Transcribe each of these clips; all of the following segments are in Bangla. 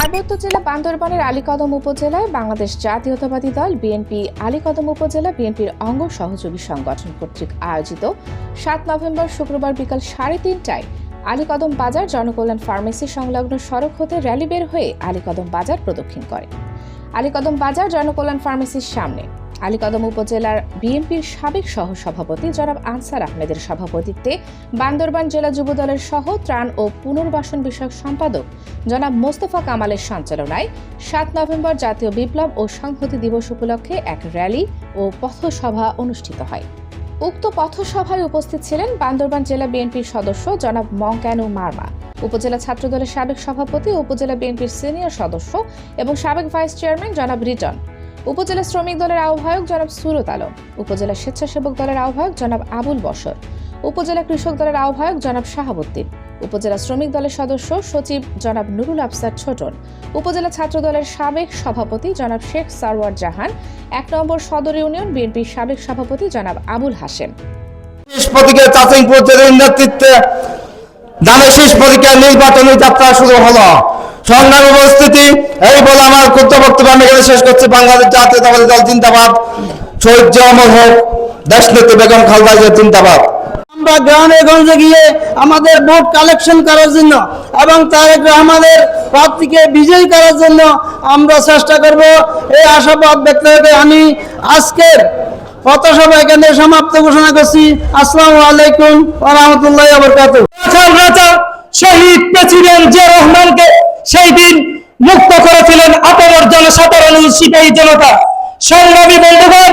পার্বত্য জেলা বান্দরবানের আলীকদম উপজেলায় বাংলাদেশ জাতীয়তাবাদী দল বিএনপি আলীকদম উপজেলা বিএনপির অঙ্গ সহযোগী সংগঠন কর্তৃক আয়োজিত ৭ নভেম্বর শুক্রবার বিকাল ৩:৩০টায় আলীকদম বাজার জনকল্যাণ ফার্মেসি সংলগ্ন সড়ক হতে র্যালি বের হয়ে আলীকদম বাজার প্রদক্ষিণ করে। আলীকদম বাজার জনকল্যাণ ফার্মেসির সামনে আলীকদম উপজেলার বিএনপির সাবেক সহসভাপতি জনাব আনসার আহমেদের সভাপতিত্বে বান্দরবান জেলা যুবদলের সহ ত্রাণ ও পুনর্বাসন বিষয়ক সম্পাদক জনাব মোস্তফা কামালের সঞ্চালনায় ৭ নভেম্বর জাতীয় বিপ্লব ও সংহতি দিবস উপলক্ষে এক র্যালি ও পথসভা অনুষ্ঠিত হয়। উক্ত পথসভায় উপস্থিত ছিলেন বান্দরবান জেলা বিএনপির সদস্য জনাব মংক্যানু মারমা, উপজেলা ছাত্রদলের সাবেক সভাপতি ও উপজেলা বিএনপির সিনিয়র সদস্য এবং সাবেক ভাইস চেয়ারম্যান জনাব রিটন, উপজেলা শ্রমিক দলের আহ্বায়ক জনাব সুরত আলম, উপজেলা স্বেচ্ছাসেবক দলের আহ্বায়ক জনাব আবুল বশর, উপজেলা কৃষক দলের আহ্বায়ক জনাব শাহাবুদ্দিন, উপজেলা শ্রমিক দলের সদস্য সচিব জনাব নুরুল আফসার ছোটন, উপজেলা ছাত্র দলের সাবেক সভাপতি জনাব শেখ সারওয়ার জাহান, ১ নম্বর সদর ইউনিয়ন বিএনপির সাবেক সভাপতি জনাব আবুল হাশেম। নির্বাচনী যাত্রা শুরু হলো। সংগ্রামী উপস্থিতি, এই বলে আমার বক্তব্য আমি এখানে শেষ করছি। বাংলাদেশ জাতীয়তাবাদী দল জিন্দাবাদ, শহীদ জিয়া হোক, দেশনেত্রী বেগম খালেদা জিয়া জিন্দাবাদ। আমরা গ্রামে গঞ্জে গিয়ে আমাদের ভোট কালেকশন করার জন্য এবং তারেক রহমানের প্রার্থীকে বিজয়ী করার জন্য আমরা চেষ্টা করব। এই আশাবাদ ব্যক্ত করে আমি আজকের পথসভা এখানে সমাপ্ত ঘোষণা করছি। আসসালামু আলাইকুম ওয়া রাহমাতুল্লাহি ওয়া বারাকাতুহু। শহীদ প্রেসিডেন্ট জিয়া রহমানকে সেই দিন মুক্ত করেছিলেন আপামর জনসাধারণ সিপাহী জনতা। সংগ্রামী বন্ধুগণ,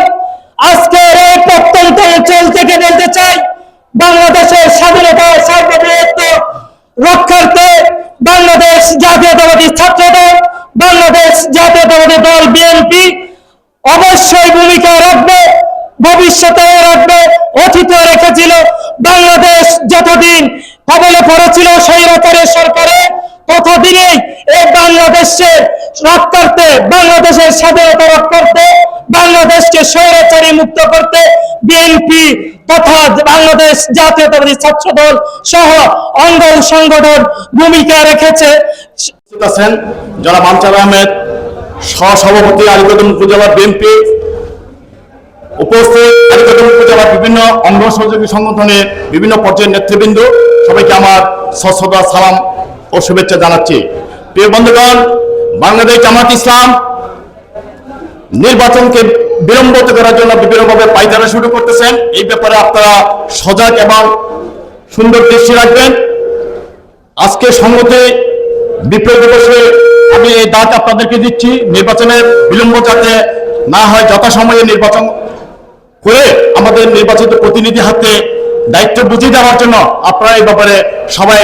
আজকের এই প্রত্যন্ত অঞ্চল থেকে বলতে চাই, বাংলাদেশের স্বাধীনতা সার্বভৌমত্ব রক্ষার্থে বাংলাদেশ জাতীয়তাবাদী ছাত্র দল, বাংলাদেশ জাতীয়তাবাদী দল বিএনপি অবশ্যই ভূমিকা রাখবে, ভবিষ্যতেও রাখবে, অতীতেও রেখেছিল। বাংলাদেশ যতদিন কবলে পড়েছিল স্বৈরাচারের সরকারে, ততদিনেই এই বাংলাদেশে রক্ষার্থে, বাংলাদেশের স্বাধীনতা রক্ষার্থে, বাংলাদেশকে স্বৈরাচারী মুক্ত করতে বিএনপি তথা বাংলাদেশ জাতীয়তাবাদী ছাত্র দল সহ অঙ্গ সংগঠন ভূমিকা রেখেছে। জনাব আনসার আহমেদ, সহসভাপতি আলীকদম উপজেলা বিএনপি, উপস্থিত আলীকদম উপজেলার বিভিন্ন অঙ্গ সহযোগী সংগঠনের বিভিন্ন পর্যায়ের নেতৃবৃন্দ, সবাইকে আমার সশ্রদ্ধ সালাম ও শুভেচ্ছা জানাচ্ছি। প্রিয় বন্ধুগণ, বাংলাদেশ জামাত ইসলাম নির্বাচনকে বিলম্বিত করার জন্য বিভিন্নভাবে পায়তারা শুরু করতেছেন। এই ব্যাপারে আপনারা সজাগ এবং সুন্দর দৃষ্টি রাখবেন। আজকে সংহতি বিপ্লব দিবসে আমি এই ডাক আপনাদেরকে দিচ্ছি, নির্বাচনের বিলম্ব যাতে না হয়, যথাসময়ে নির্বাচন করে আমাদের নির্বাচিত প্রতিনিধি হাতে দায়িত্ব বুঝিয়ে দেওয়ার জন্য আপনারা এই ব্যাপারে সবাই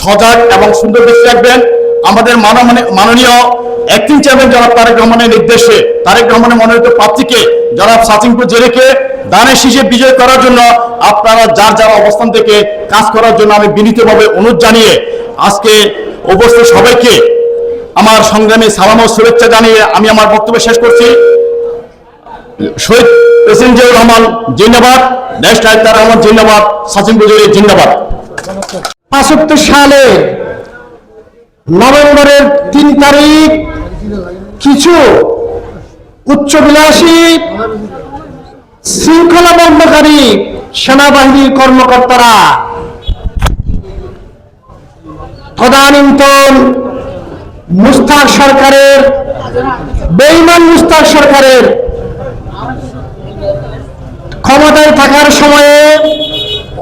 সজাগ এবং সুন্দর দৃষ্টি রাখবেন। আমাদের মাননীয় অ্যাক্টিং চেয়ারম্যান জনাব তারেক রহমানের নির্দেশে তারেক রহমানের মনোনীত প্রার্থীকে জনাব সাচিমপুর জেলেকে দানের শীষে বিজয় করার জন্য আপনারা যার যার অবস্থান থেকে কাজ করার জন্য আমি বিনীতভাবে অনুরোধ জানিয়ে আজকে উপস্থিত সবাইকে আমার সংগ্রামী সালাম ও শুভেচ্ছা জানিয়ে আমি আমার বক্তব্য শেষ করছি। শহীদ প্রেসিডেন্ট জিয়াউর রহমান জিন্দাবাদ, দেশ নায়ক তারেক রহমান জিন্দাবাদ, সাচিমপুর জেলে জিন্দাবাদ। ৭৫ সালে নভেম্বরের ৩ তারিখ কিছু উচ্চবিলাসী শৃঙ্খলা ভঙ্গকারী সেনাবাহিনীর কর্মকর্তারা তদানীন্তন মুস্তাক সরকারের, বেঈমান মুস্তাক সরকারের ক্ষমতায় থাকার সময়ে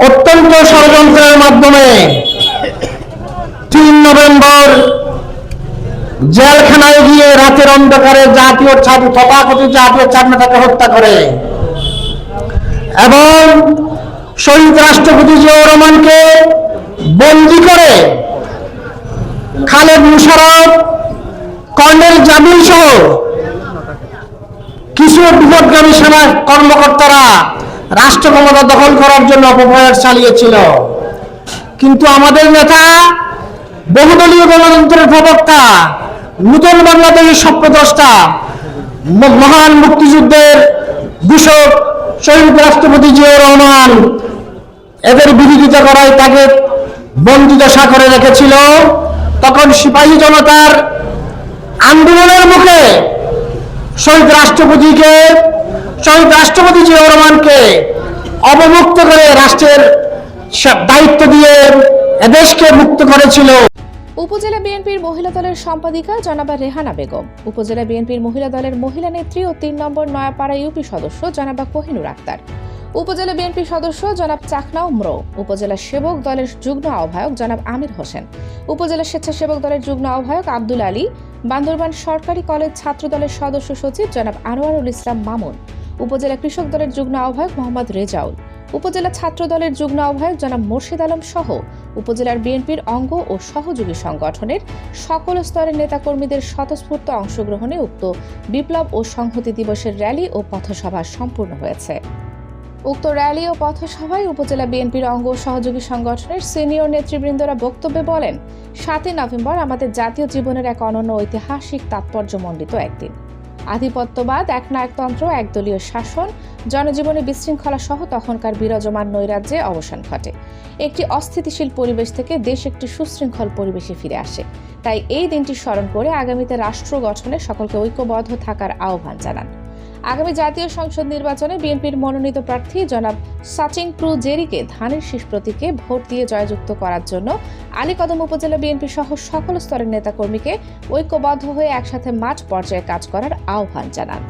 অত্যন্ত ষড়যন্ত্রের মাধ্যমে ৩ নভেম্বর জেলখানায় গিয়ে রাতের অন্ধকারে তথাকথিত জাতীয় চাঁদ নেতাকে হত্যা করে এবং শহীদ রাষ্ট্রপতি জিয়াউর রহমানকে বন্দী করে খালেদ মুশারফ, কর্নেল জামিল সহ কিছু বিপদগামী সেনা কর্মকর্তারা রাষ্ট্র ক্ষমতা দখল করার জন্য অপপ্রয়াস চালিয়েছিল। কিন্তু আমাদের নেতা, বহুদলীয় গণতন্ত্রের প্রবক্তা, নূতন বাংলাদেশের স্বপ্নদ্রষ্টা, মহান মুক্তিযুদ্ধের ঘোষক শহীদ রাষ্ট্রপতি জিয়াউর রহমান এদের বিরোধিতা করায় তাকে বন্দিদশা করে রেখেছিল। তখন সিপাহী জনতার আন্দোলনের মুখে শহীদ রাষ্ট্রপতি জিয়াউর রহমানকে অবমুক্ত করে রাষ্ট্রের দায়িত্ব দিয়ে এদেশকে মুক্ত করেছিল। উপজেলা বিএনপির মহিলা দলের সম্পাদিকা জনাবা রেহানা বেগম, উপজেলা বিএনপির মহিলা দলের মহিলা নেত্রী ও ৩ নম্বর নয়াপাড়া ইউপি সদস্য জনাবা কোহিনুর আক্তার, উপজেলা বিএনপি সদস্য জনাব চাকনা উমরো, উপজেলা সেবক দলের যুগ্ম আহ্বায়ক জনাব আমির হোসেন, উপজেলা স্বেচ্ছাসেবক দলের যুগ্ম আহ্বায়ক আব্দুল আলী, বান্দরবান সরকারি কলেজ ছাত্র দলের সদস্য সচিব জনাব আনোয়ারুল ইসলাম মামুন, উপজেলা কৃষক দলের যুগ্ম আহ্বায়ক মোহাম্মদ রেজাউল, উপজেলা ছাত্র দলের যুগ্ম আহ্বায়ক জনাব মুর্শিদ আলম সহ উপজেলার বিএনপির অঙ্গ ও সহযোগী সংগঠনের সকল স্তরের নেতাকর্মীদের স্বতঃস্ফূর্ত অংশগ্রহণে উক্ত বিপ্লব ও সংহতি দিবসের র্যালি ও পথসভা সম্পূর্ণ হয়েছে। উক্ত র্যালি ও পথসভায় উপজেলা বিএনপির অঙ্গ ও সহযোগী সংগঠনের সিনিয়র নেতৃবৃন্দরা বক্তব্যে বলেন, 7 নভেম্বর আমাদের জাতীয় জীবনের এক অনন্য ঐতিহাসিক তাৎপর্যমণ্ডিত একদিন। আধিপত্যবাদ, একনায়কতন্ত্র, একদলীয় শাসন, জনজীবনে বিশৃঙ্খলা সহ তখনকার বিরাজমান নৈরাজ্যে অবসান ঘটে। একটি অস্থিতিশীল পরিবেশ থেকে দেশ একটি সুশৃঙ্খল পরিবেশে ফিরে আসে। তাই এই দিনটি স্মরণ করে আগামীতে রাষ্ট্র গঠনে সকলকে ঐক্যবদ্ধ থাকার আহ্বান জানান। আগামী জাতীয় সংসদ নির্বাচনে বিএনপির মনোনীত প্রার্থী জনাব সাচিং প্রু জেরিকে ধানের শীষ প্রতীকে ভোট দিয়ে জয়যুক্ত করার জন্য আলীকদম উপজেলা বিএনপি সহ সকল স্তরের নেতাকর্মীকে ঐক্যবদ্ধ হয়ে একসাথে মাঠ পর্যায়ে কাজ করার আহ্বান জানান।